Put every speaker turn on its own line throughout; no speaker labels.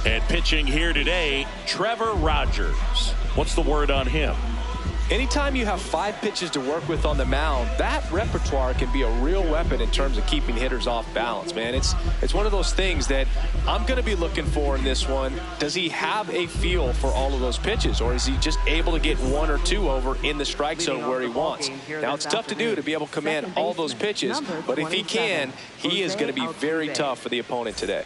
And pitching here today, Trevor Rogers. What's the word on him?
Anytime you have 5 pitches to work with on the mound, that repertoire can be a real weapon in terms of keeping hitters off balance, man. It's one of those things that I'm going to be looking for in this one. Does he have a feel for all of those pitches, or is he just able to get 1 or 2 over in the strike zone where he wants? Now, it's tough to do to be able to command all those pitches, but if he can, he is going to be very tough for the opponent today.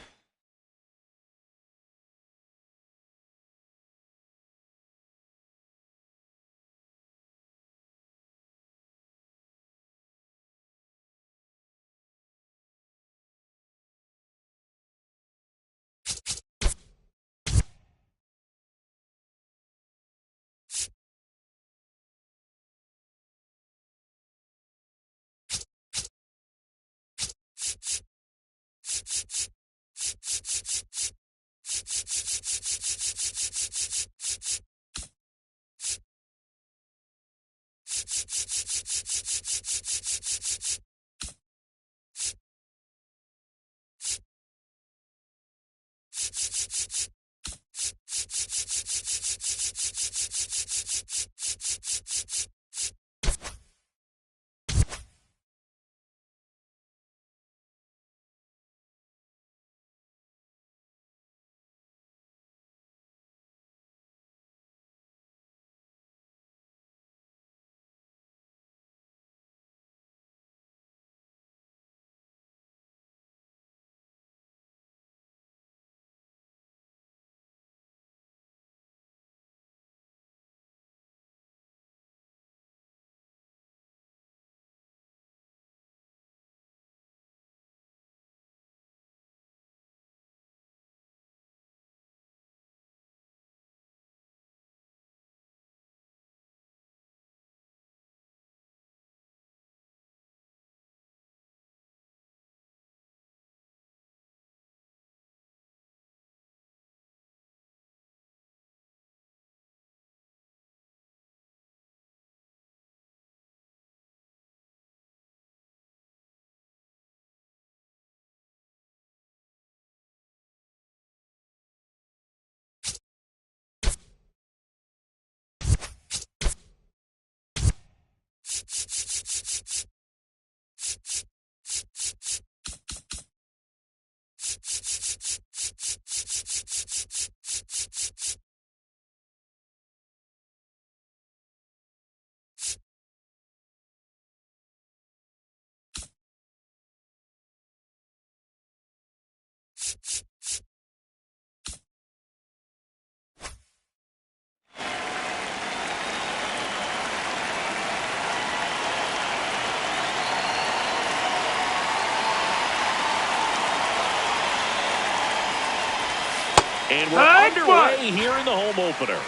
And we're underway here in the home opener.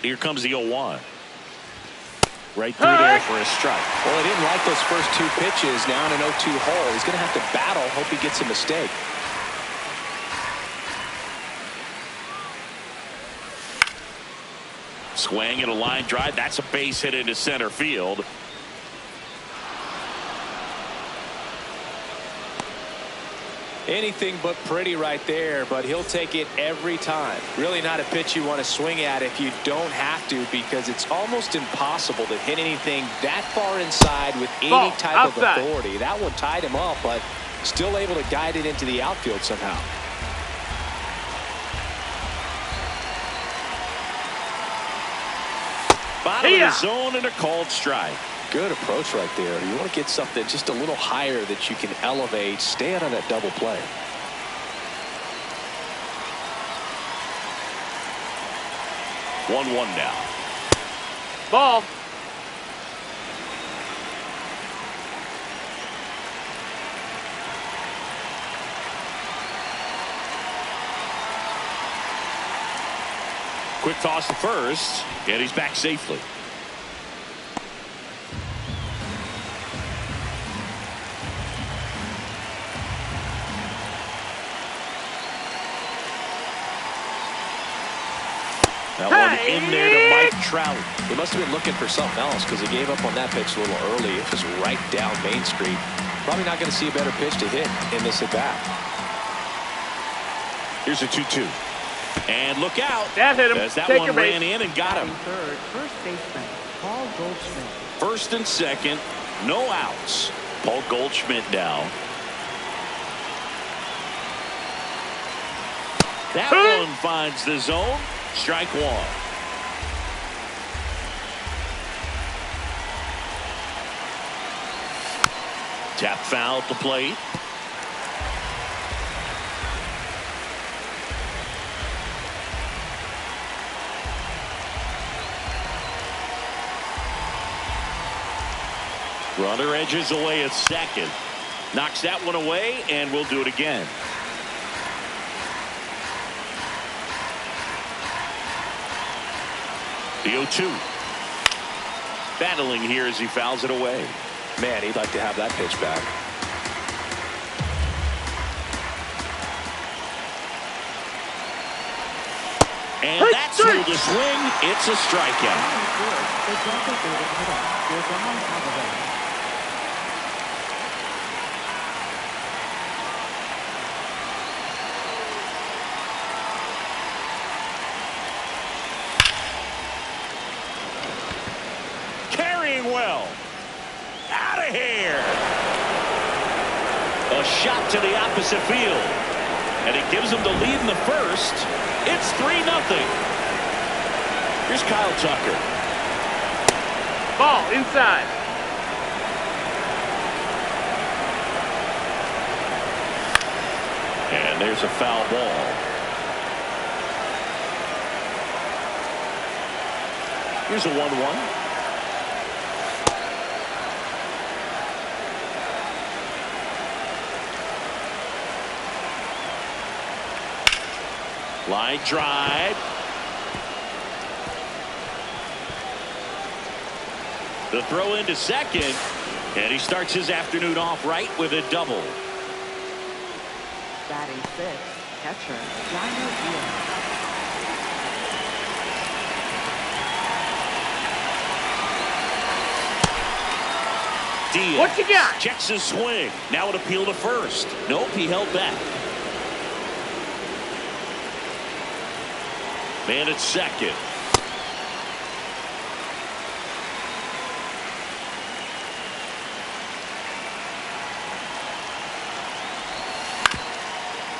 Here comes the 0-1. Right through there for a strike.
Well, he didn't like those first 2 pitches. Now in an 0-2 hole, he's going to have to battle. Hope he gets a mistake.
Swing and a line drive. That's a base hit into center field.
Anything but pretty right there, but he'll take it every time. Really not a pitch you want to swing at if you don't have to, because it's almost impossible to hit anything that far inside with any type of authority. That one tied him up, but still able to guide it into the outfield somehow.
Bottom of the zone and a called strike.
Good approach right there. You want to get something just a little higher that you can elevate. Stay out of that double play.
One now.
Ball.
Quick toss to first, and he's back safely. That one in there to Mike Trout.
He must have been looking for something else because he gave up on that pitch a little early. It was right down Main Street. Probably not going to see a better pitch to hit in this at bat.
Here's a 2-2. And look out.
That hit him.
As that
Take
one
your base.
ran in and got him.
Third, first baseman, Paul Goldschmidt.
First and second, no outs. Paul Goldschmidt down. That one finds the zone. Strike one. Tap foul at the plate. Runner edges away at second. Knocks that one away, and we'll do it again. The 0-2. Battling here as he fouls it away.
Man, he'd like to have that pitch back.
And that's through the swing. It's a strikeout.
The designated hitter, Yordan Alvarez.
Carrying well. Out of here. A shot to the opposite field. And it gives them the lead in the first. It's 3-0. Here's Kyle Tucker.
Ball inside.
And there's a foul ball. Here's a 1-1. Line drive. The throw into second. And he starts his afternoon off right with a double.
Batting sixth, catcher, Jairo Diaz.
Diaz
What you got?
checks his swing. Now an appeal to first. Nope, he held back. Man at second.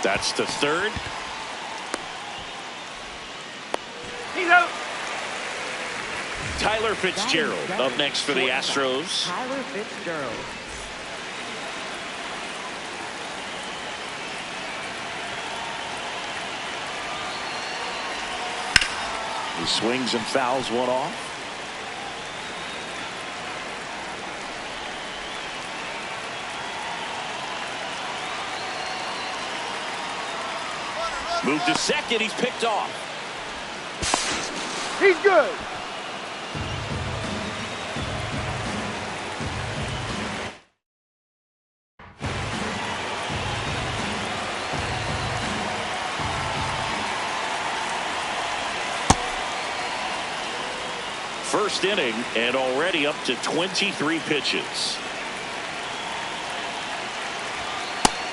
That's the third.
He's out.
Tyler Fitzgerald up next for the Astros.
Tyler Fitzgerald.
He swings and fouls one off. Move to second. He's picked off.
He's good.
First inning and already up to 23 pitches.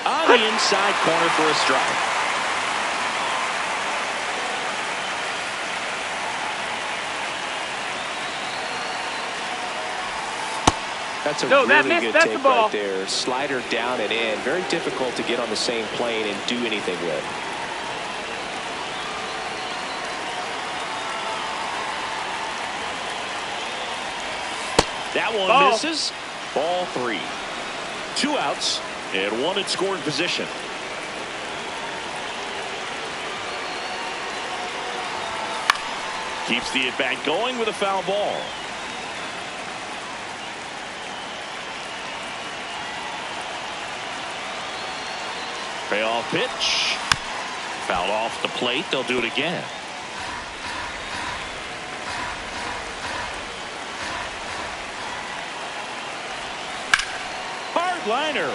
On the inside corner for a strike.
That's a
that
really
missed.
good
That's
take
the ball.
right there. Slider down and in. Very difficult to get on the same plane and do anything with.
That one
Ball.
misses. Ball three. 2 outs and 1 in scoring position. Keeps the at-bat going with a foul ball. Payoff pitch. Fouled off the plate. They'll do it again. Hard liner.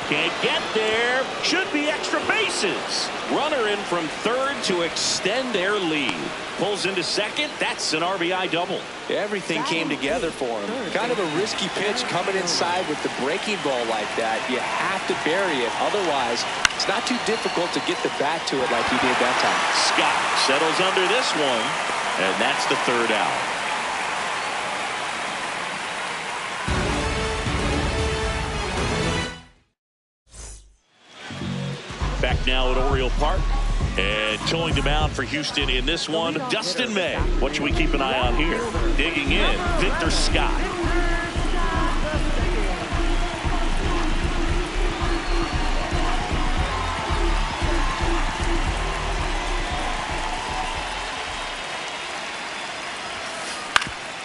Can't get there. Should be extra bases. Runner in from third to extend their lead. Pulls into second. That's an RBI double.
Everything came together for him. Kind of a risky pitch coming inside with the breaking ball like that. You have to bury it. Otherwise, it's not too difficult to get the bat to it like he did that time.
Scott settles under this one, and that's the third out. Back now at Oriole Park, and towing the mound for Houston in this one, Dustin May. What should we keep an eye on here? Digging in, Victor Scott.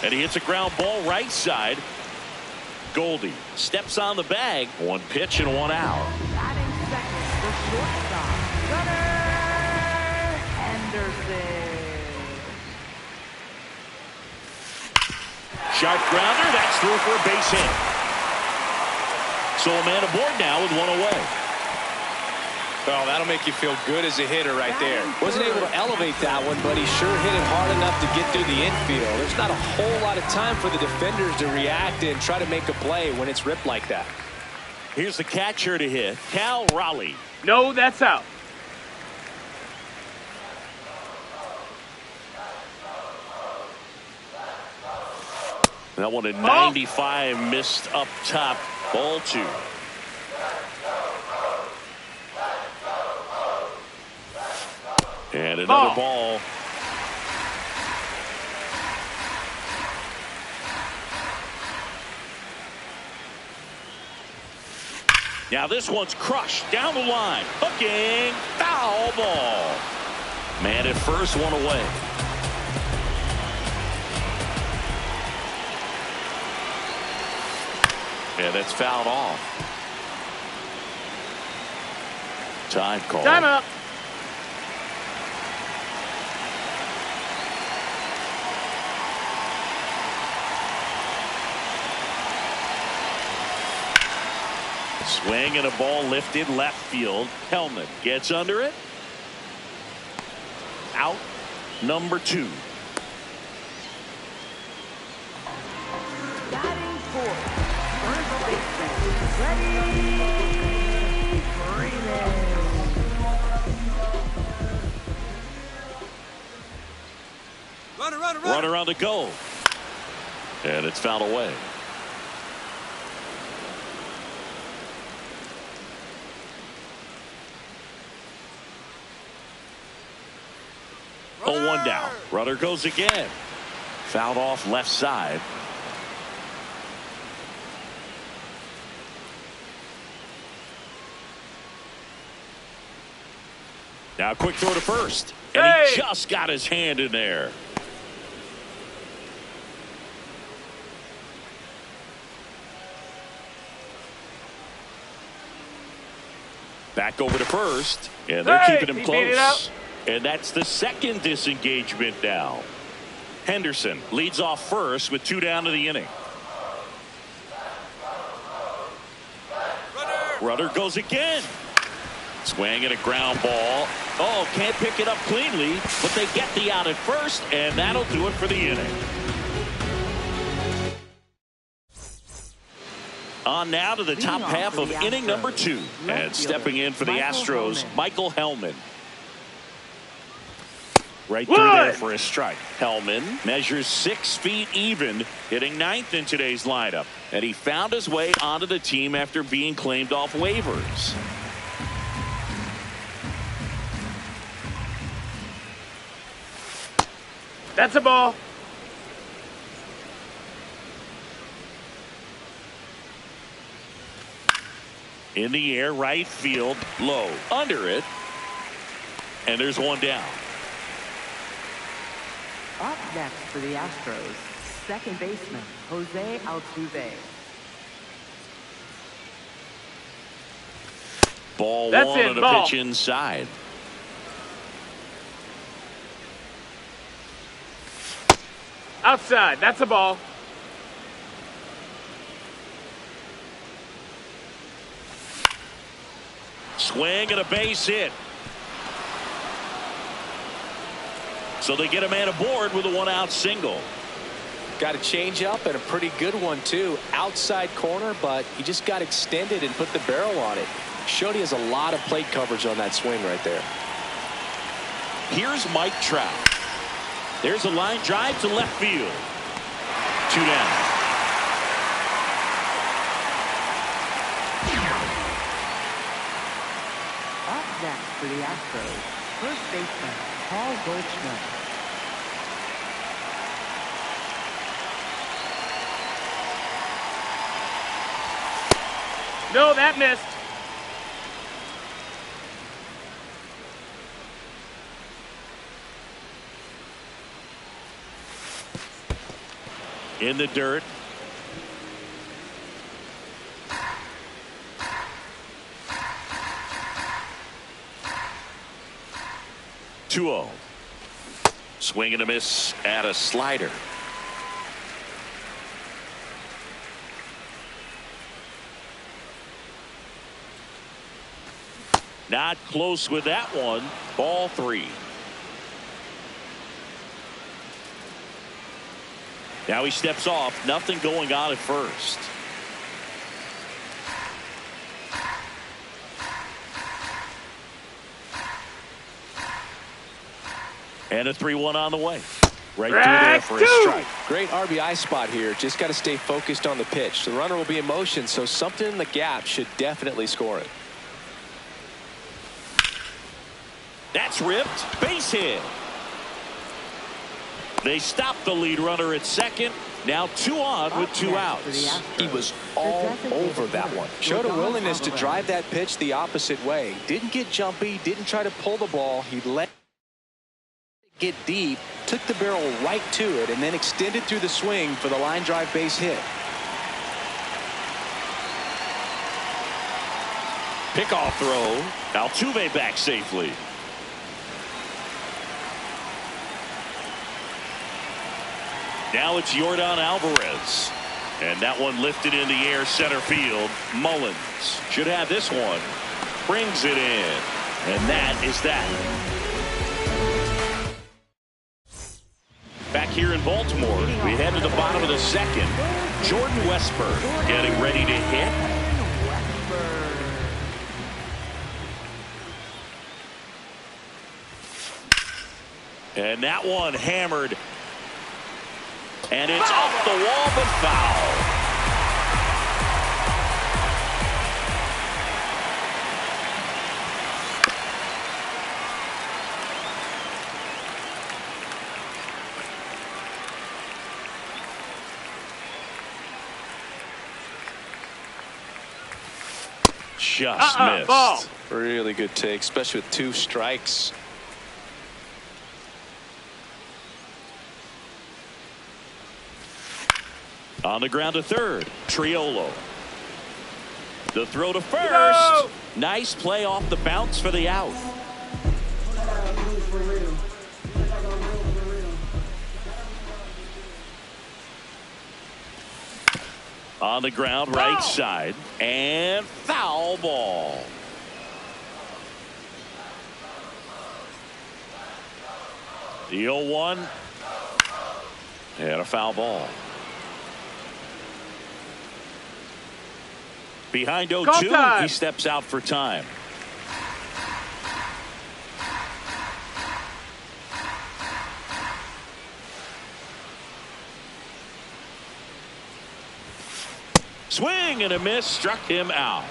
And he hits a ground ball right side. Goldie steps on the bag. One pitch and one out.
Shortstop, Gunnar Henderson.
Sharp grounder. That's through for a base hit. So a man aboard now with one away.
Oh, that'll make you feel good as a hitter right there. Wasn't able to elevate that one, but he sure hit it hard enough to get through the infield. There's not a whole lot of time for the defenders to react and try to make a play when it's ripped like that.
Here's the catcher to hit, Cal Raleigh.
No, that's out.
That one at 95, missed up top, ball two. And another ball. Now this one's crushed down the line. Hooking. Foul ball. Man at first, one away. And that's fouled off. Time call.
Time up.
Swing and a ball lifted left field. Hellman gets under it. Out number 2.
Batting fourth, first baseman, Freddie Freeman.
Runner on the go. And it's fouled away. Oh, one down. Runner goes again. Fouled off left side. Now quick throw to first. And he just got his hand in there. Back over to first. And they're keeping him close. And that's the second disengagement now. Henderson leads off first with 2 down to the inning. Runner goes again. Swing and a ground ball. Oh, can't pick it up cleanly, but they get the out at first, and that'll do it for the inning. On now to the top half of inning number 2. And stepping in for the Astros, Michael Hellman. Right through there for a strike. Hellman measures 6 feet even, hitting 9th in today's lineup. And he found his way onto the team after being claimed off waivers.
That's a ball.
In the air, right field, low. Under it. And there's one down.
Up next for the Astros, second baseman, Jose Altuve.
Ball
That's
one
it,
on a
ball.
pitch inside.
Outside. That's a ball.
swing and a base hit. So they get a man aboard with a one-out single.
Got a change up and a pretty good one too. Outside corner, but he just got extended and put the barrel on it. Showed he has a lot of plate coverage on that swing right there.
Here's Mike Trout. There's a line drive to left field. 2 down.
Up next for the Astros, first baseman Paul Goldschmidt.
No, that missed.
In the dirt. Two-0. Swing and a miss at a slider. Not close with that one. Ball 3. Now he steps off. Nothing going on at first. And a 3-1 on the way. Right through there for a strike.
Great RBI spot here. Just got to stay focused on the pitch. The runner will be in motion, so something in the gap should definitely score it.
That's ripped. Base hit. They stop the lead runner at second. Now 2 on with 2 outs.
He was all over that one. Showed a willingness to drive that pitch the opposite way. Didn't get jumpy. Didn't try to pull the ball. He let it get deep. Took the barrel right to it and then extended through the swing for the line drive base hit.
Pickoff throw. Altuve back safely. Now it's Yordan Alvarez. And that one lifted in the air center field. Mullins should have this one. Brings it in. And that is that. Back here in Baltimore, we head to the bottom of the second. Jordan Westburg getting ready to hit. And that one hammered. And it's off the wall, but foul. Just missed.
Ball.
Really good take, especially with 2 strikes.
On the ground to third, Triolo. The throw to first.
No!
Nice play off the bounce for the out. On the ground, right side, and foul ball. The 0-1 and a foul ball. Behind 0-2, he steps out for time. Swing and a miss, struck him out.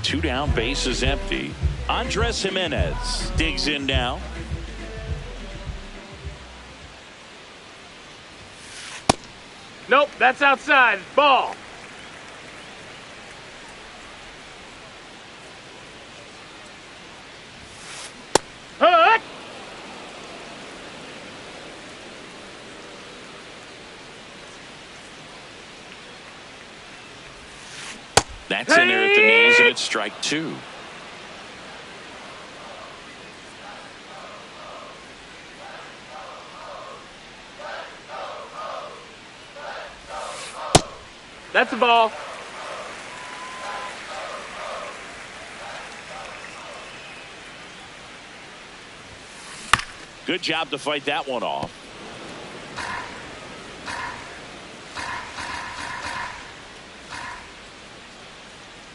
2 down, base is empty. Andres Jimenez digs in now.
Nope, that's outside. Ball. Hut!
That's in there at the knees, and it's strike 2.
That's a ball.
Good job to fight that one off.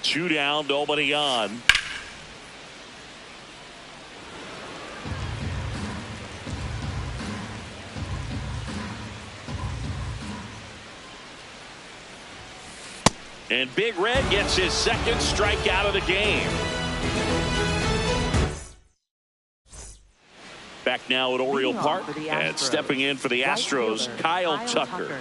Two down, nobody on. And Big Red gets his second strikeout of the game. Back now at Oriole Park, and stepping in for the Astros, Kyle Tucker.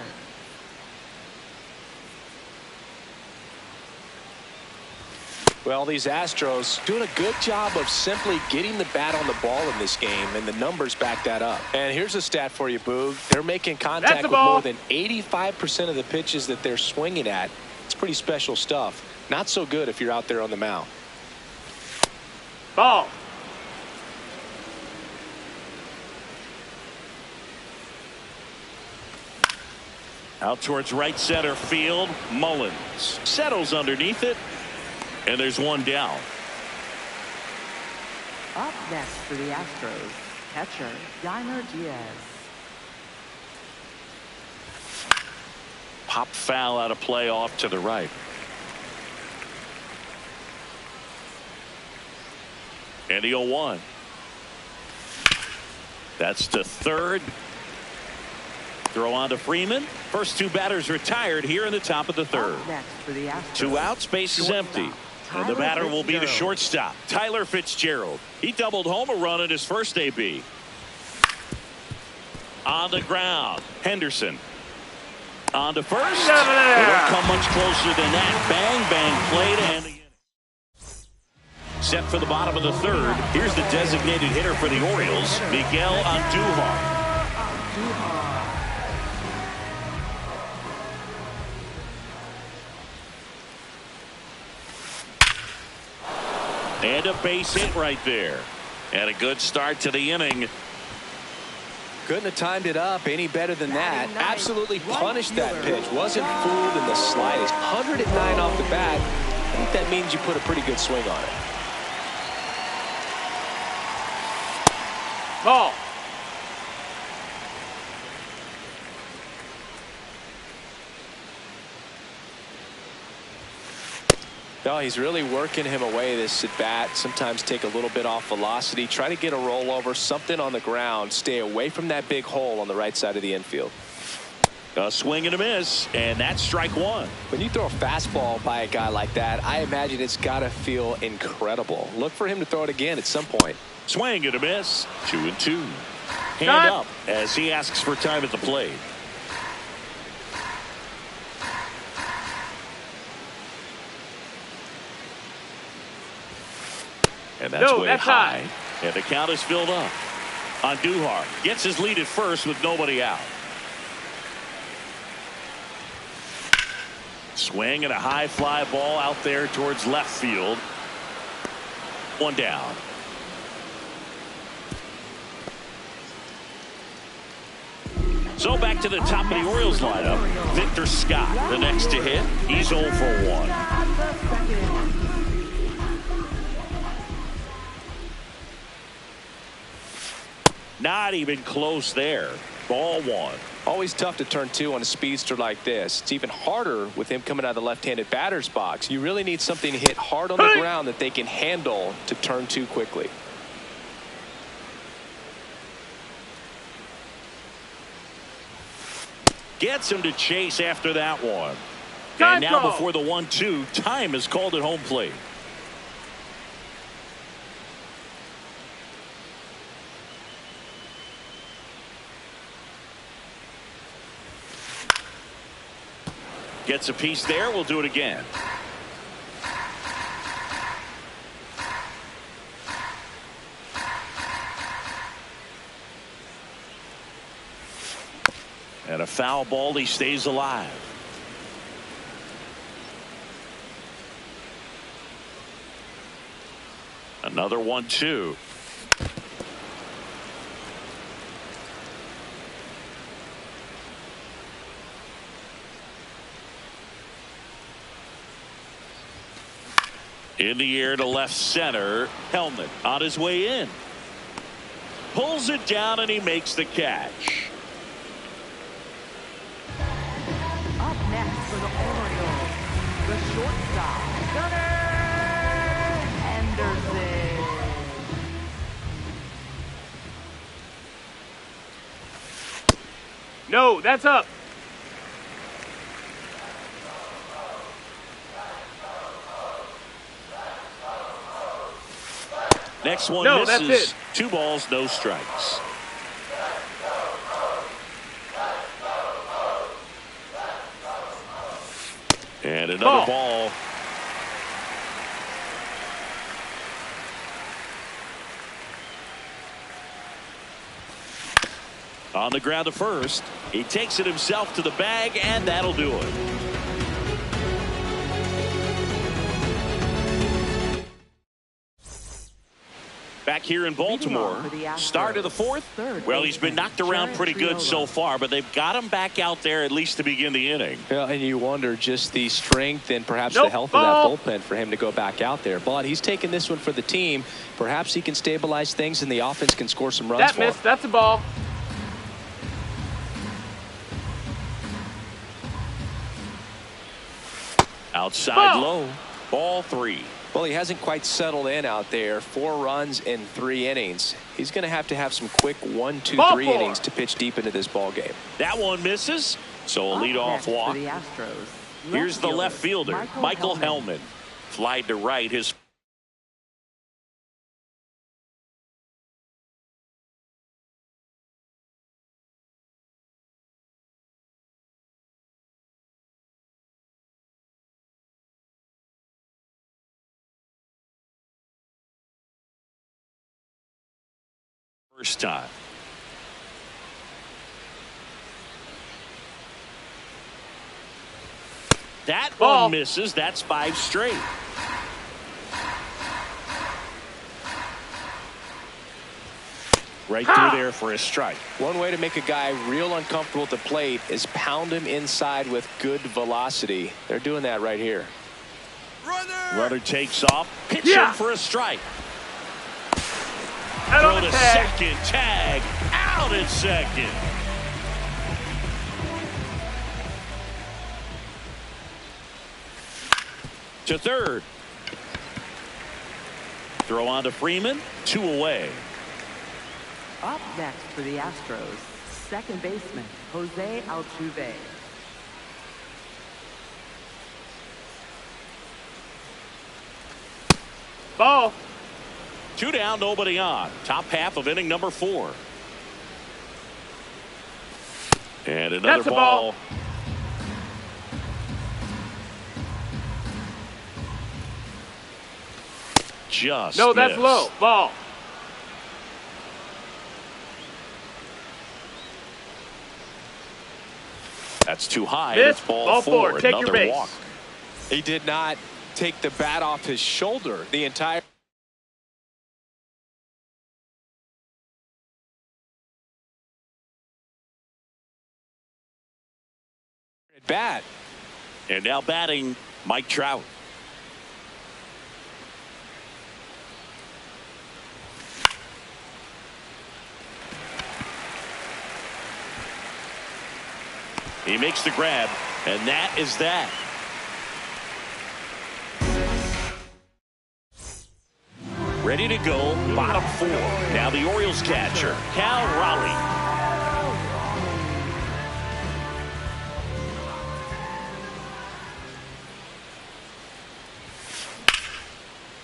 Well, these Astros doing a good job of simply getting the bat on the ball in this game, and the numbers back that up. And here's a stat for you, Boog. They're making contact with more than 85% of the pitches that they're swinging at. It's pretty special stuff. Not so good if you're out there on the mound.
Ball.
Out towards right center field. Mullins settles underneath it. And there's one down.
Up next for the Astros, catcher Yainer Diaz.
Pop foul out of play off to the right. And the 0-1. That's to third. Throw on to Freeman. First two batters retired here in the top of the third.
Up next for the Astros,
Two out, space is empty. And the batter will be the shortstop, Tyler Fitzgerald. He doubled home a run in his first AB. On the ground, Henderson. On to first. They don't come much closer than that. Bang, bang, play to end the inning. Set for the bottom of the third. Here's the designated hitter for the Orioles, Miguel Andujar. And a base hit right there. And a good start to the inning.
Couldn't have timed it up any better than that. Absolutely punished that pitch. Wasn't fooled in the slightest. 109 off the bat. I think that means you put a pretty good swing on it.
Ball.
No, he's really working him away this at bat. Sometimes take a little bit off velocity. Try to get a rollover, something on the ground. Stay away from that big hole on the right side of the infield.
A swing and a miss, and that's strike one.
When you throw a fastball by a guy like that, I imagine it's got to feel incredible. Look for him to throw it again at some point.
Swing and a miss. 2-2. Hand up as he asks for time at the plate. And that's way high. And the count is filled up. Andujar gets his lead at first with nobody out. Swing and a high fly ball out there towards left field. One down. So back to the top of the Orioles lineup. Victor Scott, the next to hit. He's 0 for 1. Not even close there. Ball one.
Always tough to turn two on a speedster like this. It's even harder with him coming out of the left-handed batter's box. You really need something to hit hard on the ground that they can handle to turn two quickly.
Gets him to chase after that one.
Time
and now
call.
before the 1-2, time is called at home plate. Gets a piece there. We'll do it again. And a foul ball. He stays alive. Another 1-2. In the air to left center. Hellman on his way in. Pulls it down and he makes the catch.
Up next for the Orioles, the shortstop, Gunnar Henderson.
No, that's up.
Next one
No,
misses.
that's it.
2 balls, no strikes. And another ball. On the ground to first. He takes it himself to the bag, and that'll do it. Back here in Baltimore, start of the 4th. Well, he's been knocked around pretty good so far, but they've got him back out there at least to begin the inning.
Yeah, and you wonder just the strength and perhaps the health of that bullpen for him to go back out there. But he's taking this one for the team. Perhaps he can stabilize things and the offense can score some runs
That
for him.
missed. That's a ball.
Outside low. Ball 3.
Well, he hasn't quite settled in out there. 4 runs in 3 innings. He's going to have some quick 1, 2, 3 innings to pitch deep into this ball game.
That one misses. So a leadoff walk.
For the Astros,
Here's the left fielder, Michael Hellman. Flied to right. His first time. That
Ball.
one misses. That's 5 straight. Right through there for a strike.
One way to make a guy real uncomfortable at the plate is pound him inside with good velocity. They're doing that right here.
Runner takes off. Pitch him for a strike.
Out
Throw
on the
to
tag.
second. Tag. Out at second. To third. Throw on to Freeman. 2 away.
Up next for the Astros, second baseman, Jose Altuve.
Ball.
2 down, nobody on. Top half of inning number 4. And another
That's a ball.
Just
No, that's
missed.
low. Ball.
That's too high.
Miss.
It's ball
Ball
4.
4. Take your
Another
base.
walk.
He did not take the bat off his shoulder the entire bat.
And now batting, Mike Trout. He makes the grab, and that is that. Ready to go, bottom 4. Now the Orioles catcher, Cal Raleigh.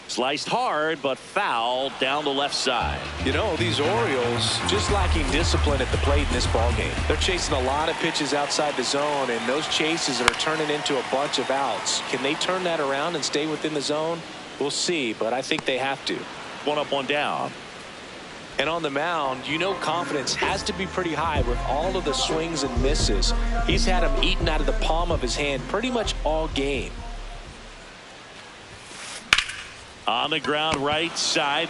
Sliced hard, but foul down the left side.
You know, these Orioles just lacking discipline at the plate in this ball game. They're chasing a lot of pitches outside the zone, and those chases are turning into a bunch of outs. Can they turn that around and stay within the zone? We'll see, but I think they have to.
1 up, 1 down.
And on the mound, you know confidence has to be pretty high with all of the swings and misses. He's had them eaten out of the palm of his hand pretty much all game.
On the ground right side.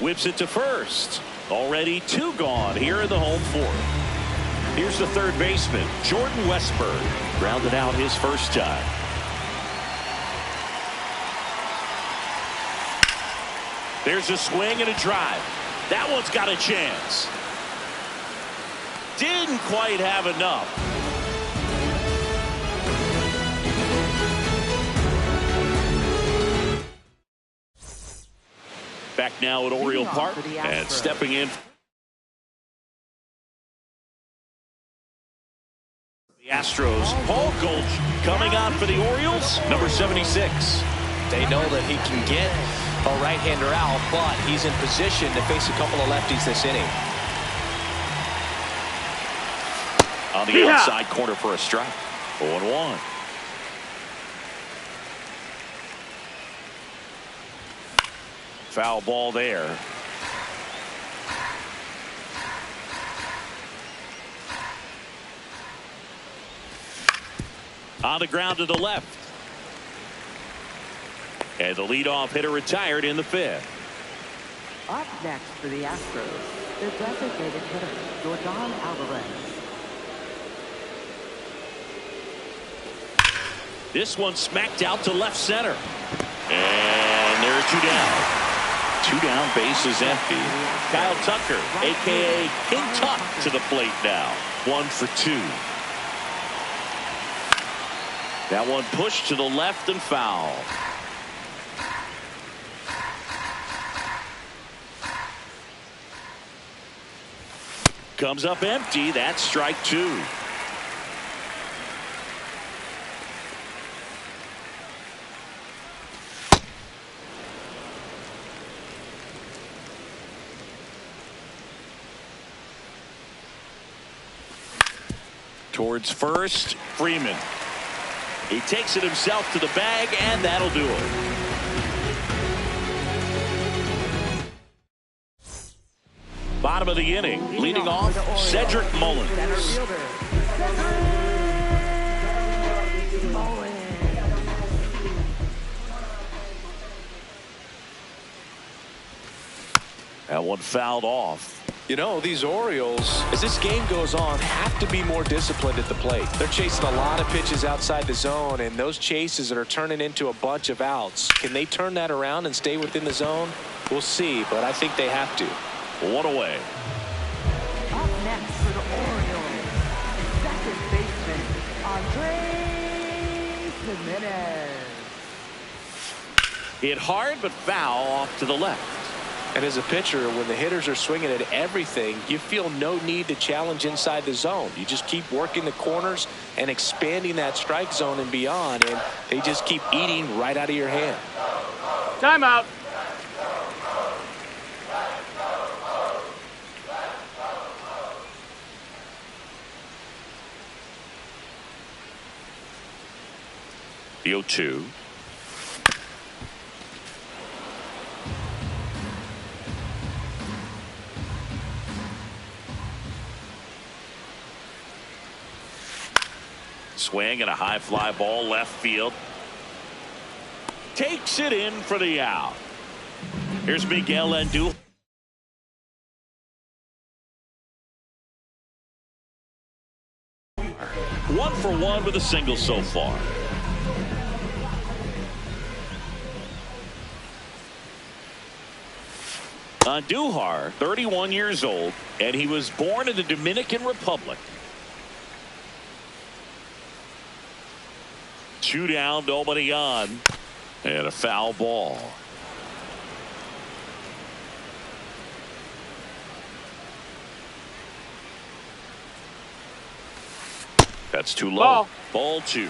Whips it to first. Already 2 gone here in the home 4th. Here's the third baseman, Jordan Westburg. Grounded out his first time. There's a swing and a drive. That one's got a chance. Didn't quite have enough. Back now at Oriole Park and stepping in. The Astros, Paul Goldschmidt coming on for the Orioles, number 76.
They know that he can get a right-hander out, but he's in position to face a couple of lefties this inning.
On the outside corner for a strike. 0-1. Foul ball there. On the ground to the left. And the leadoff hitter retired in the 5th.
Up next for the Astros, their designated hitter, Jordan Alvarez.
This one smacked out to left center. And there are 2 down. 2 down, base is empty. Kyle Tucker, a.k.a. King Tuck, to the plate now. 1 for 2. That one pushed to the left and foul. Comes up empty. That's strike 2. Towards first, Freeman. He takes it himself to the bag, and that'll do it. Bottom of the inning, leading off, Cedric Mullins. That one fouled off.
You know, these Orioles, as this game goes on, have to be more disciplined at the plate. They're chasing a lot of pitches outside the zone, and those chases that are turning into a bunch of outs. Can they turn that around and stay within the zone? We'll see, but I think they have to.
1 away.
Up next for the Orioles, second baseman, Andrés Giménez.
Hit hard, but foul off to the left.
And as a pitcher, when the hitters are swinging at everything, you feel no need to challenge inside the zone. You just keep working the corners and expanding that strike zone and beyond, and they just keep eating right out of your hand.
Timeout.
The 0-2. Swing and a high fly ball left field. Takes it in for the out. Here's Miguel Andujar. 1 for 1 with a single so far. Andujar, 31 years old, and he was born in the Dominican Republic. 2 down, nobody on, and a foul ball. That's too low. Ball 2.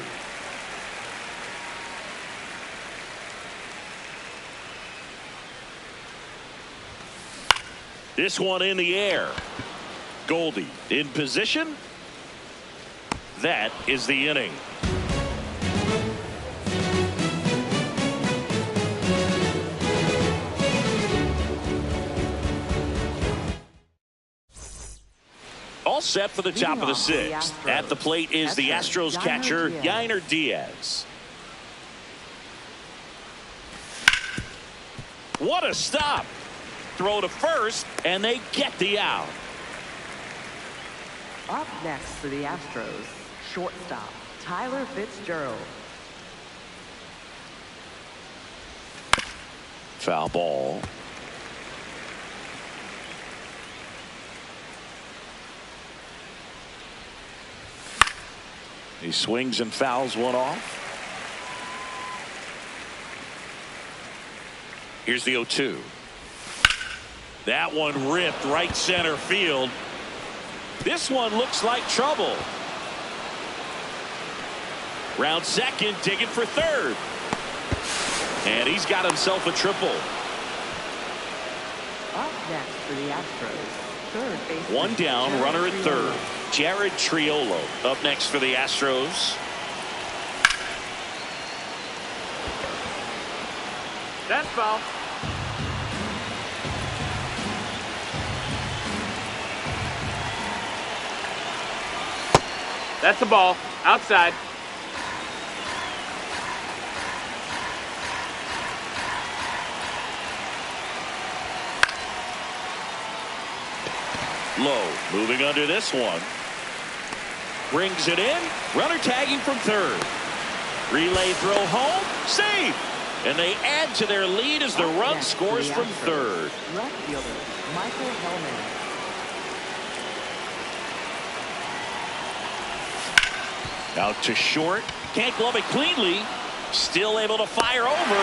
This one in the air. Goldie in position. That is the inning. All set for the top of the 6th. At the plate is the Astros catcher, Yainer Diaz. What a stop. Throw to first, and they get the out.
Up next for the Astros, shortstop, Tyler Fitzgerald.
Foul ball. He swings and fouls one off. Here's the 0-2. That one ripped right center field. This one looks like trouble. Round second, digging for third. And he's got himself a triple.
Up next for the Astros, third baseman.
One down, runner at third. Jared Triolo up next for the Astros.
That's foul. That's a ball. Outside.
Low moving under this one. Brings it in. Runner tagging from third. Relay throw home. Save. And they add to their lead as the run scores from third.
Left fielder Michael Hellman.
Out to short. Can't glove it cleanly. Still able to fire over.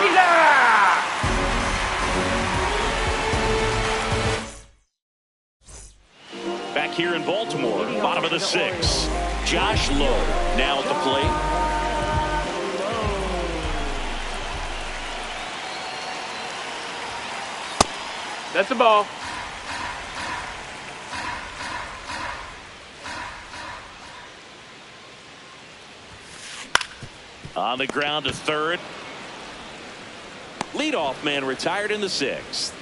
Back here in Baltimore, bottom of the sixth. Josh Lowe now at the plate.
That's a ball.
On the ground to third. Leadoff man retired in the sixth.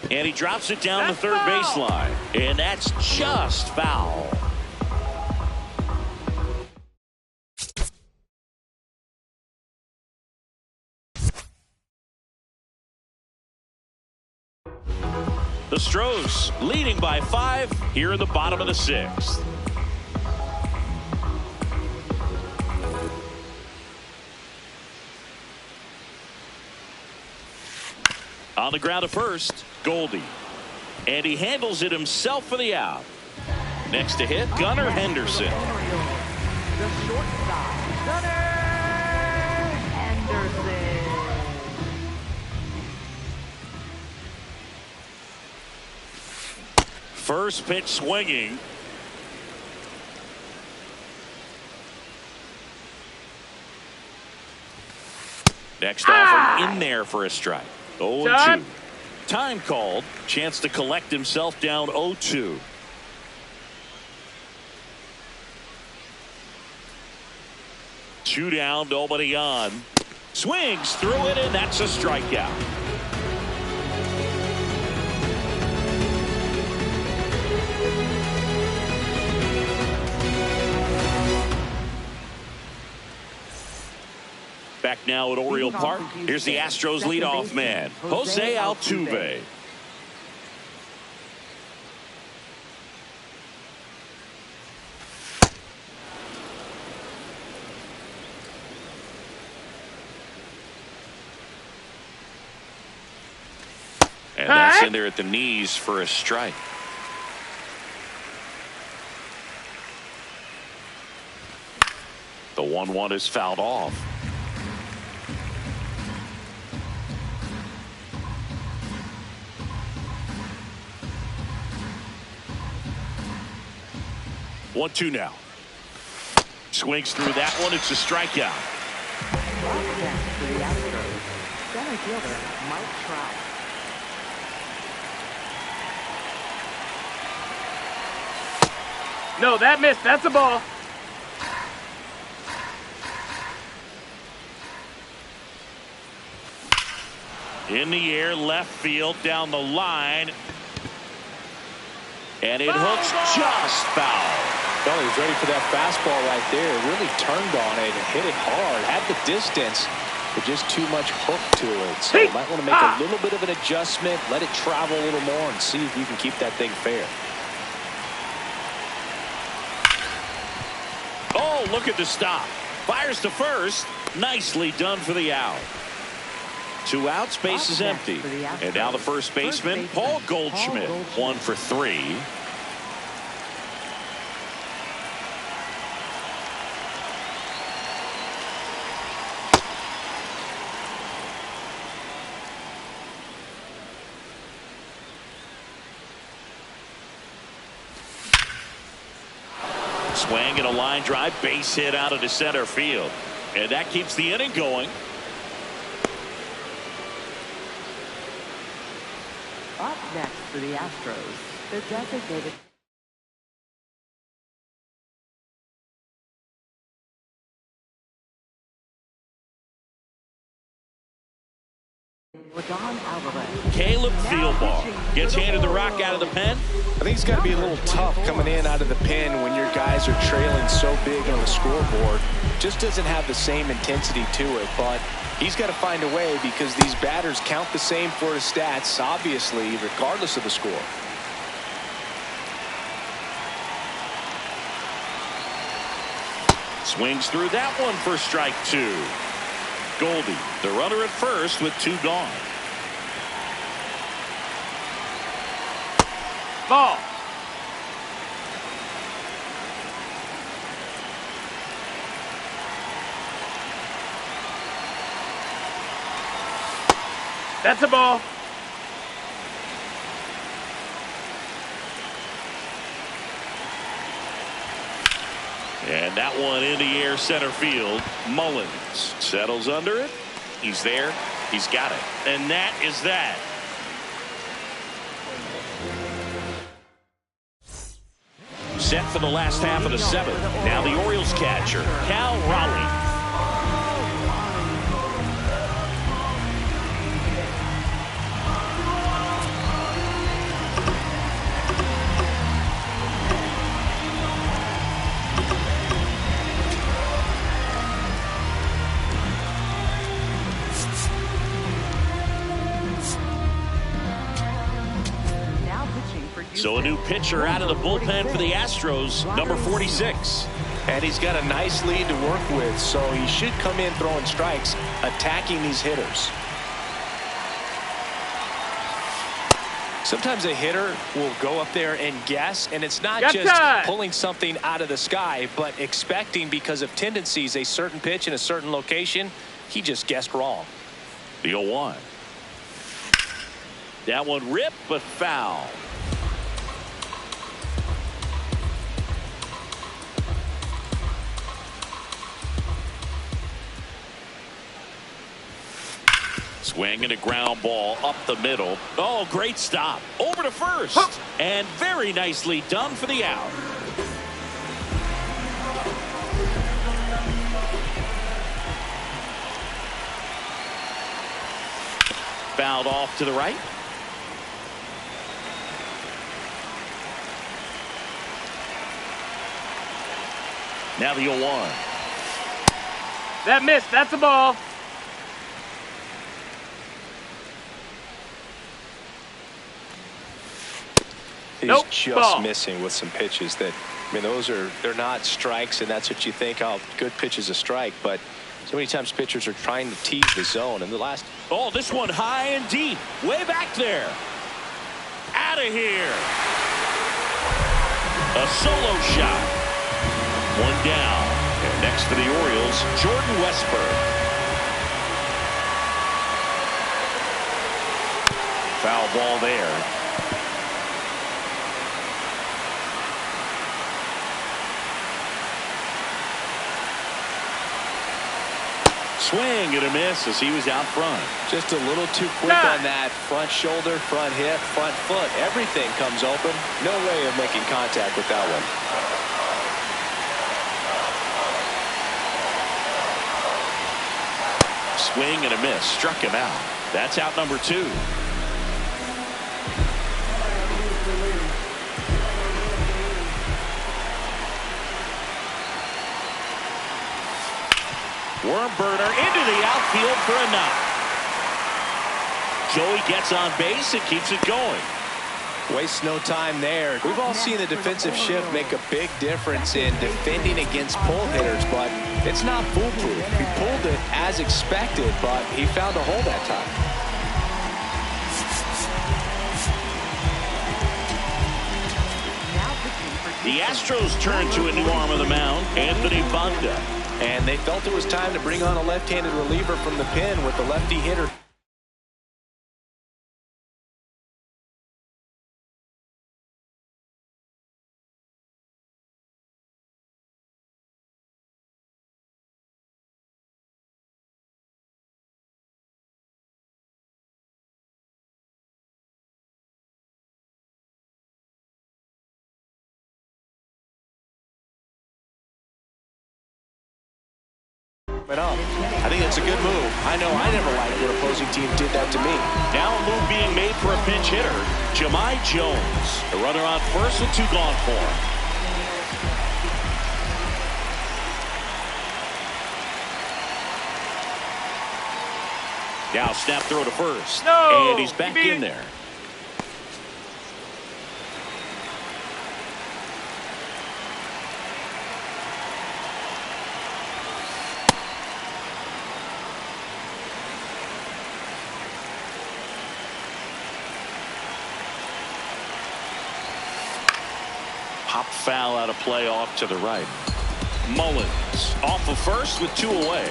And he drops it down the third baseline. And that's just foul. The Stros leading by 5 here in the bottom of the sixth. On the ground to first, Goldie. And he handles it himself for the out. Next to hit, Gunnar Henderson.
The shortstop, Gunnar Henderson.
First pitch swinging. Next offer in there for a strike. 0-2. Time called. Chance to collect himself down 0-2. Two down, nobody on. Swings through it, and that's a strikeout. Back now at Oriole Park. Here's the Astros leadoff man, Jose Altuve. And that's in there at the knees for a strike. The 1-1 is fouled off. One, two now. Swings through that one. It's a strikeout.
Up next for the Astros, center fielder Mike Trout.
No, that missed. That's a ball.
In the air, left field, down the line. And it hooks just foul.
Well, he was ready for that fastball right there. Really turned on it and hit it hard. Had the distance, but just too much hook to it. So you might want to make a little bit of an adjustment, let it travel a little more, and see if you can keep that thing fair.
Oh, look at the stop. Fires to first. Nicely done for the out. 2 outs, base is empty. And now the first baseman, Paul Goldschmidt, 1 for 3. Swing and a line drive, base hit out into center field. And that keeps the inning going.
Up next for the Astros, the designated Rodon Alvarez.
Caleb Thielbar gets handed the rock out of the pen.
I think it's got to be a little tough coming in out of the pen when your guys are trailing so big on the scoreboard. Just doesn't have the same intensity to it, but he's got to find a way because these batters count the same for his stats, obviously, regardless of the score.
Swings through that one for strike 2. Goldie, the runner at first with 2 gone.
Ball. That's a ball.
And that one in the air center field. Mullins settles under it. He's there. He's got it. And that is that. Set for the last half of the 7th. Now the Orioles catcher, Cal Raleigh. So a new pitcher out of the bullpen for the Astros, number 46.
And he's got a nice lead to work with, so he should come in throwing strikes, attacking these hitters. Sometimes a hitter will go up there and guess, and it's not just pulling something out of the sky, but expecting because of tendencies a certain pitch in a certain location. He just guessed wrong.
The 0-1. That one ripped, but foul. Swing and a ground ball up the middle. Oh, great stop. Over to first. And very nicely done for the out. Fouled off to the right. Now the 0-1.
That missed. That's a ball.
He's just missing with some pitches that, I mean, they're not strikes, and that's what you think, oh, good pitch is a strike, but so many times pitchers are trying to tease the zone. And the last.
Oh, this one high and deep, way back there. Out of here. A solo shot. One down. And next for the Orioles, Jordan Westburg. Foul ball there. Swing and a miss as he was out front.
Just a little too quick on that front shoulder, front hip, front foot. Everything comes open. No way of making contact with that one.
Swing and a miss. Struck him out. That's out number 2. Worm burner into the outfield for a knock. Joey gets on base and keeps it going.
Wastes no time there. We've all seen the defensive shift make a big difference in defending against pull hitters, but It's not foolproof. He pulled it as expected, but he found a hole that time.
The Astros turn to a new arm of the mound, Anthony Banda.
And they felt it was time to bring on a left-handed reliever from the pen with the lefty hitter. I think that's a good move. I know I never liked when opposing teams did that to me.
Now a move being made for a pinch hitter, Jahmai Jones. The runner on first with 2 gone for him. Now snap throw to first.
No!
And he's back in there. Pop foul out of play off to the right. Mullins off of first with 2 away.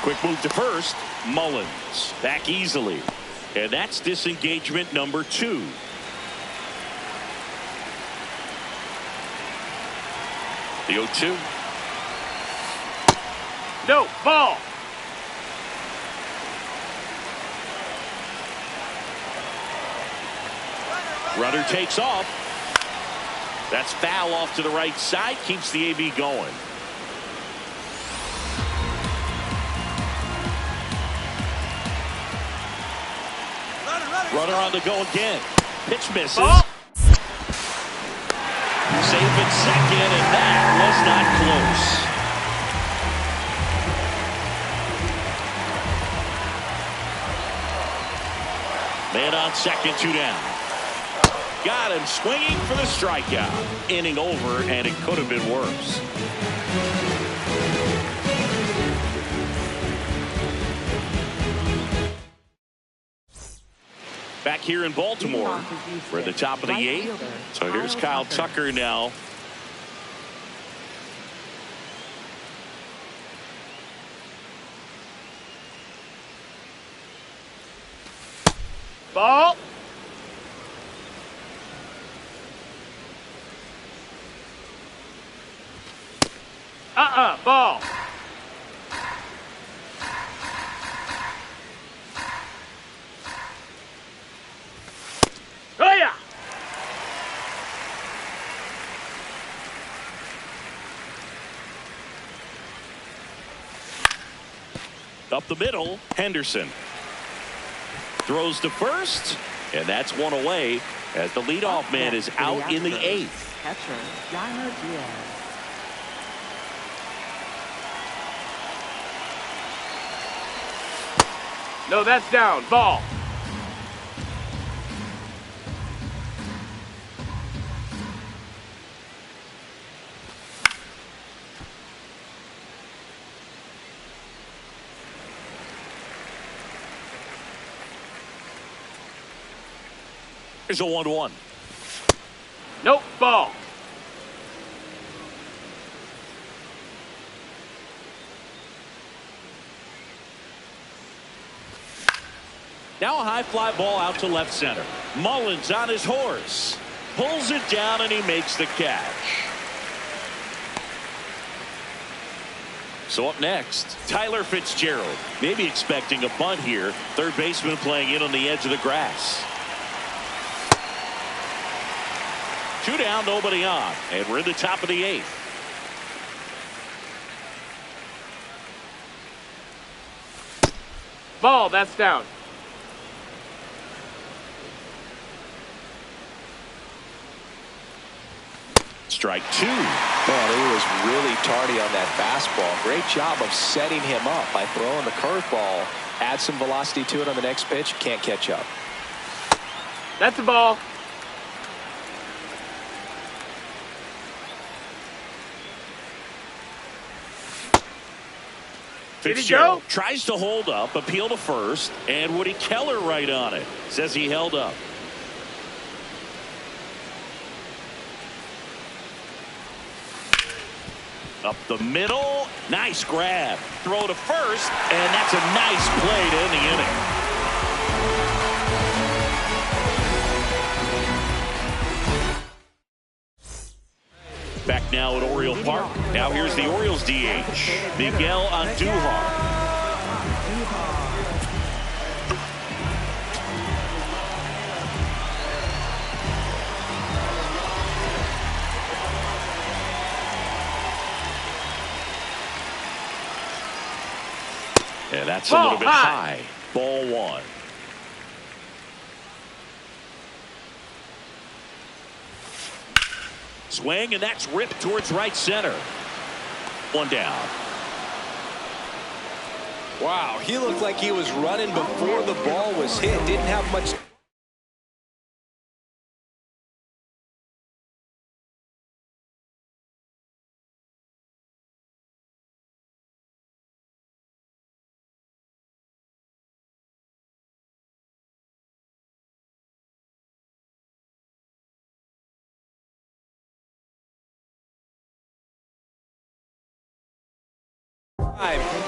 Quick move to first. Mullins back easily. And that's disengagement number 2. The 0-2.
No, ball.
Runner takes off. That's foul off to the right side. Keeps the AB going. Runner on the go again. Pitch misses.
Ball.
Safe at second, and that was not close. Man on second, 2 down. Got him swinging for the strikeout. Inning over, and it could have been worse. Back here in Baltimore, we're at the top of the 8th. So here's Kyle Tucker now.
Ball. Ball. Oh, yeah.
Up the middle, Henderson. Throws to first, and that's 1 away as the leadoff man is out in the 8th.
Catcher, Yainer Diaz.
No, that's down. Ball.
Here's a 1-1.
Nope. Ball.
Now a high fly ball out to left center. Mullins on his horse. Pulls it down and he makes the catch. So up next, Tyler Fitzgerald. Maybe expecting a bunt here. Third baseman playing in on the edge of the grass. 2 down, nobody on. And we're in the top of the 8th.
Ball. That's down.
strike two.
Man, he was really tardy on that fastball. Great job of setting him up by throwing the curveball. Add some velocity to it on the next pitch. Can't catch up.
That's a ball.
Fitzgerald tries to hold up, appeal to first, and Woody Keller right on it. Says he held up. Up the middle. Nice grab. Throw to first, and that's a nice play to end the inning. Back now at Oriole Park. Now here's the Orioles DH, Miguel Andujar. And that's a little bit high. Ball one. Swing, and that's ripped towards right center. One down.
Wow, he looked like he was running before the ball was hit. Didn't have much.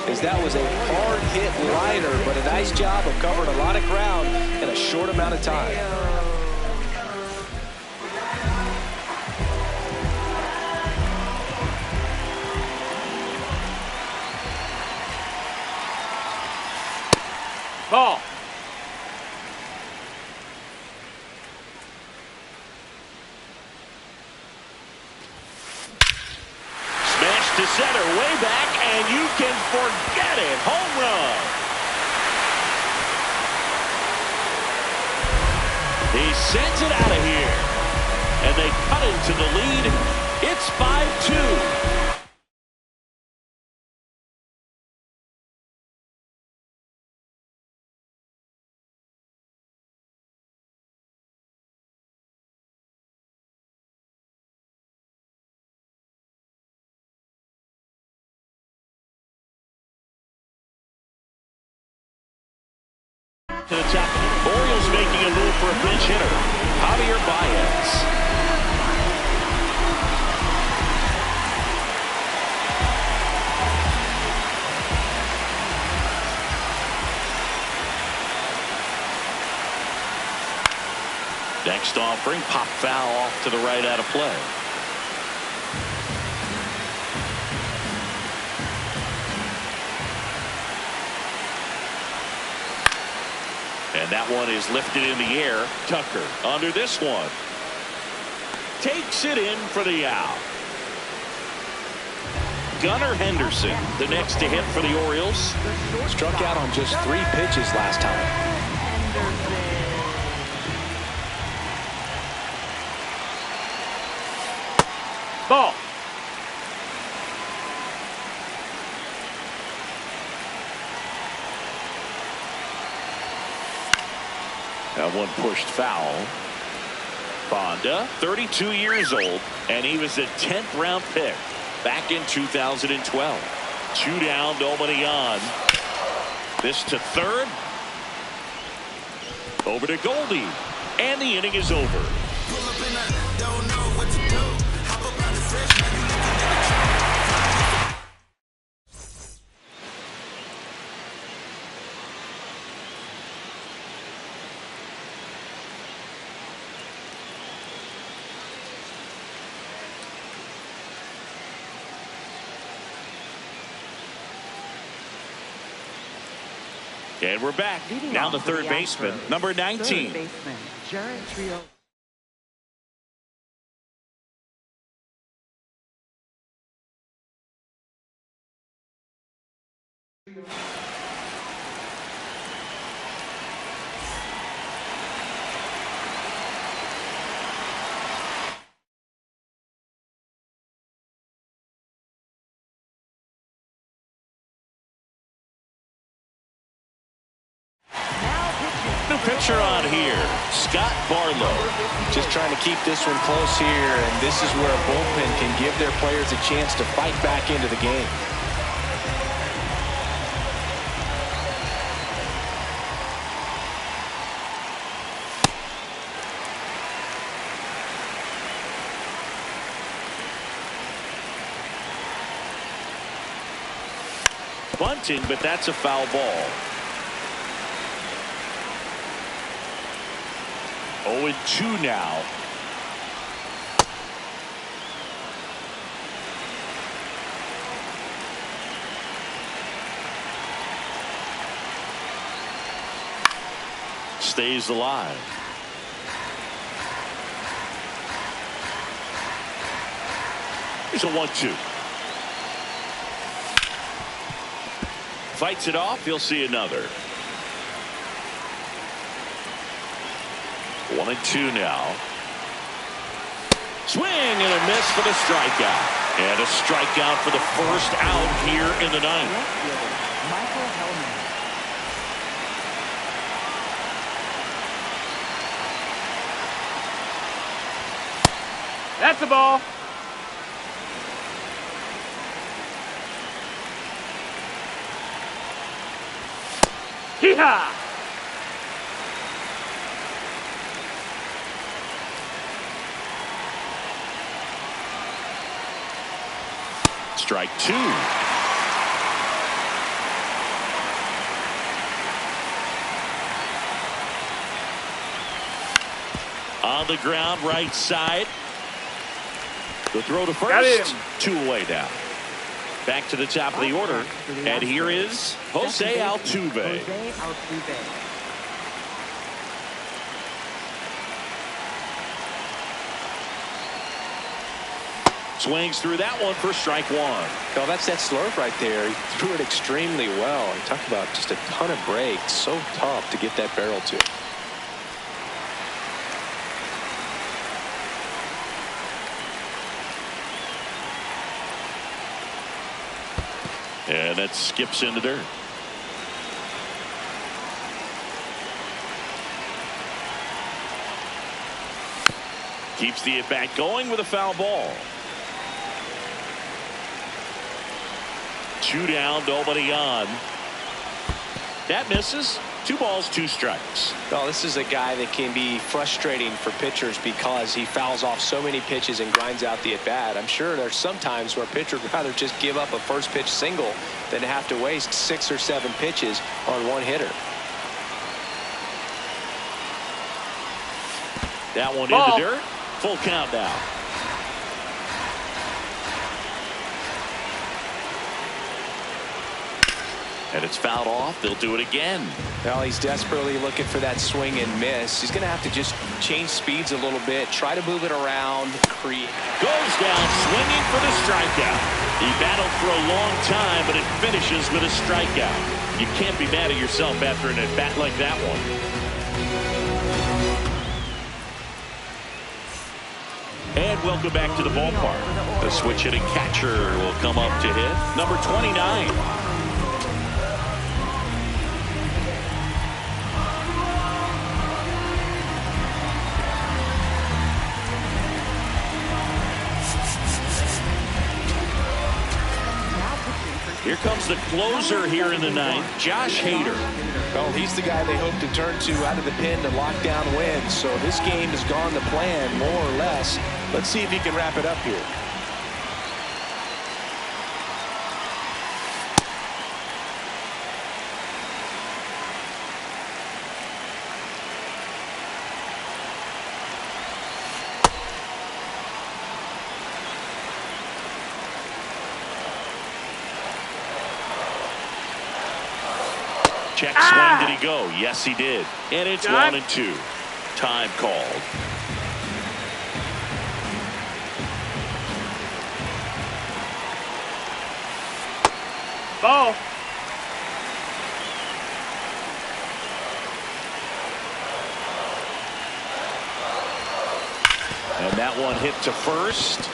As that was a hard hit liner, but a nice job of covering a lot of ground in a short amount of time.
Ball.
Smash to center, way back, and you can forget it. Home run. He sends it out of here, and they cut into the lead. It's 5-2. To the top. Orioles making a move for a pinch hitter, Javier Baez. Next offering, pop foul off to the right, out of play. And that one is lifted in the air. Tucker under this one. Takes it in for the out. Gunnar Henderson, the next to hit for the Orioles.
Struck out on just 3 pitches last time.
Ball.
That one pushed foul. Bonda, 32 years old, and he was a 10th round pick back in 2012. 2 down, nobody on. This to third. Over to Goldie, and the inning is over. And we're back. Now the third baseman, number 19.
Third baseman, Jared Trio.
New pitcher on here, Scott Barlow.
Just trying to keep this one close here, and this is where a bullpen can give their players a chance to fight back into the game.
Bunting, but that's a foul ball. 0-2 now. Stays alive. Here's a 1-2. Fights it off. He'll see another. 1-2 now. Swing and a miss for the strikeout. And a strikeout for the first out here in the ninth.
Michael Hellman.
That's a ball. Hee-haw!
Strike two. On the ground, right side. The throw to first. 2 away now. Back to the top of the order. And here is Jose Altuve.
Jose Altuve.
Swings through that one for strike one. Oh, that's that slurve right there. He threw it extremely well. He talked about just a ton of break. So tough to get that barrel to.
And that skips into dirt. Keeps the at-bat going with a foul ball. 2 down, nobody on. That misses. 2 balls, 2 strikes.
Well, this is a guy that can be frustrating for pitchers because he fouls off so many pitches and grinds out the at-bat. I'm sure there's some times where a pitcher would rather just give up a first pitch single than have to waste 6 or 7 pitches on one hitter.
That one
Ball.
into dirt. Full count now. And it's fouled off. They'll do it again.
Well, he's desperately looking for that swing and miss. He's going to have to just change speeds a little bit, try to move it around, create.
Goes down swinging for the strikeout. He battled for a long time, but it finishes with a strikeout. You can't be mad at yourself after an at-bat like that one. And welcome back to the ballpark. The switch hitting catcher will come up to hit. Number 29. Here comes the closer here in the ninth, Josh Hader.
Well, he's the guy they hope to turn to out of the pen to lock down wins. So this game has gone to plan, more or less. Let's see if he can wrap it up here.
Check swing, did he go? Yes, he did. And it's 1-2. Time called.
Ball.
And that one hit to first.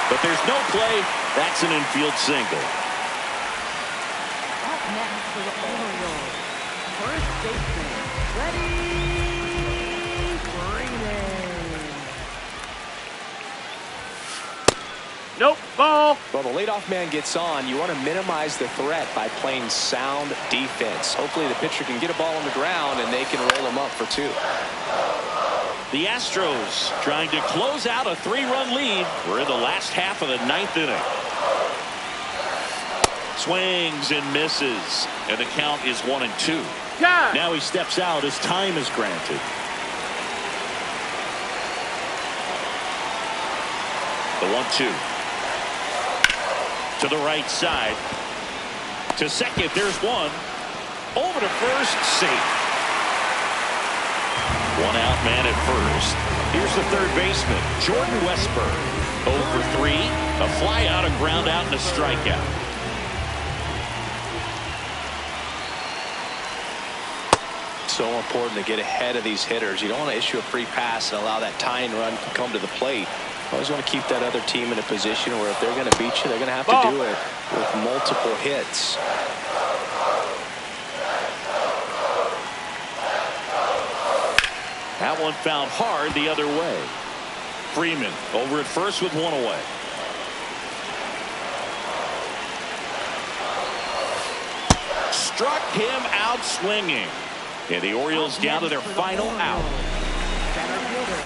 But there's no play. That's an infield single.
Up next for the Orioles, First baseman, Freddie Freeman.
Nope, ball.
Well, the leadoff man gets on. You want to minimize the threat by playing sound defense. Hopefully the pitcher can get a ball on the ground and they can roll him up for 2.
The Astros trying to close out a 3-run lead. We're in the last half of the 9th inning. Swings and misses, and the count is 1-2.
Yeah.
Now he steps out as time is granted. The 1-2 to the right side, to second. There's one over to first, safe. 1 out, man at first. Here's the third baseman, Jordan Westburg. 0 for 3, a fly out, a ground out, and a strikeout.
So important to get ahead of these hitters. You don't want to issue a free pass and allow that tying run to come to the plate. You always want to keep that other team in a position where if they're going to beat you, they're going to have to do it with multiple hits.
That one found hard the other way. Freeman over at first with 1 away. Struck him out swinging. And the Orioles down to their final out.
Center fielder.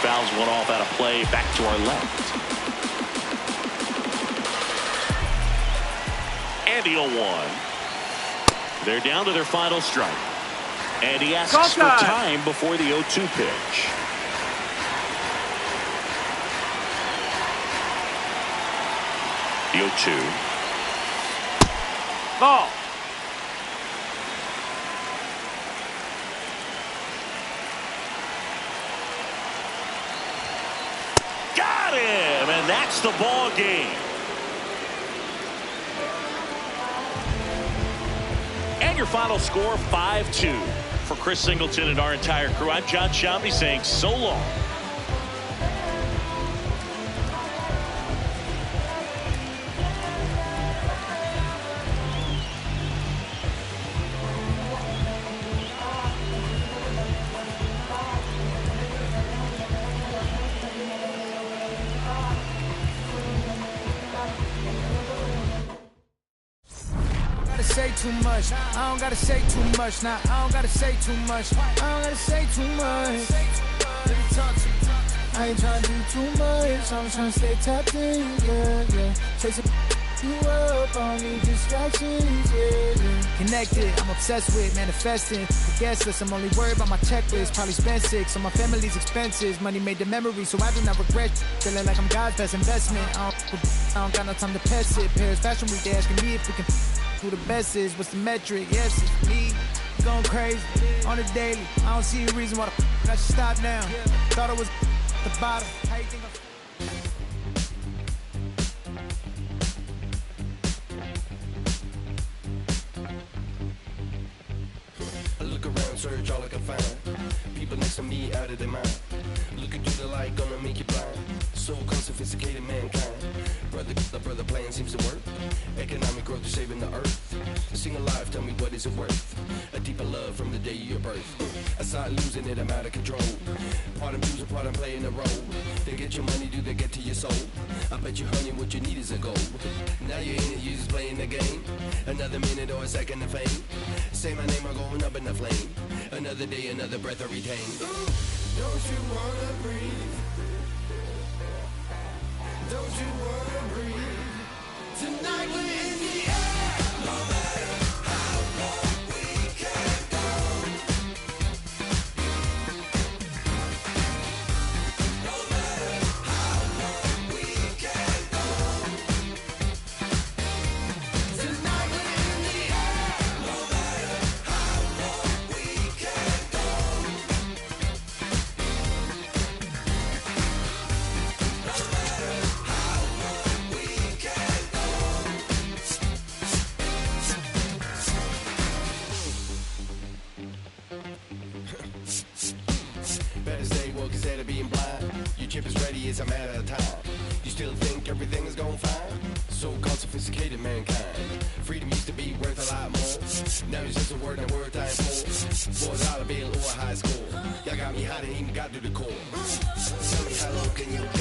Fouls one off out of play, back to our left. And the 0-1. They're down to their final strike. And he asks for time before the 0-2 pitch. The 0-2.
Ball.
Got him, and that's the ball game. And your final score, 5-2. For Chris Singleton and our entire crew, I'm John Sciambi saying so long.
Say too much. I don't gotta say too much. Nah, I don't gotta say too much. I don't gotta say too much. I ain't trying to do too much. I'm trying to stay tapped in, yeah. Chasing you up, I don't need distractions, yeah. Connected, I'm obsessed with manifesting. The guest list, I'm only worried about my checklist. Probably spent 6 on my family's expenses. Money made the memory, so I do not regret. Feeling like I'm God's best investment. I don't got no time to pass it. Paris Fashion Week, they asking me if we can. Who the best is, what's the metric? Yes, it's me. Going crazy on the daily. I don't see a reason why I should stop now. Thought it was the bottom. How you think
I look around, search all I can find. People next to me out of their mind. Looking through the light, gonna make you blind. So sophisticated mankind. Brother plan seems to work. Economic growth is saving the earth. Sing alive, tell me what is it worth? A deeper love from the day of your birth. I start losing it, I'm out of control. Part I'm choosing, part I'm playing a role. They get your money, do they get to your soul? I bet you, honey, what you need is a goal. Now you're in it, you're just playing the game. Another minute or a second of fame. Say my name, I'm going up in the flame. Another day, another breath I retain. Don't you wanna breathe? Don't you wanna breathe? Tonight we're in the air. No matter how long we can go. No matter how long we can go. Tonight we're in the air. No matter how long we can go. No matter how long we can go. it's a matter of time. You still think everything is going fine? So-called sophisticated mankind. Freedom used to be worth a lot more. Now it's just a word and a word time for a dollar bill or a high score. Y'all got me hot and even got to the core. Tell me how low can you go?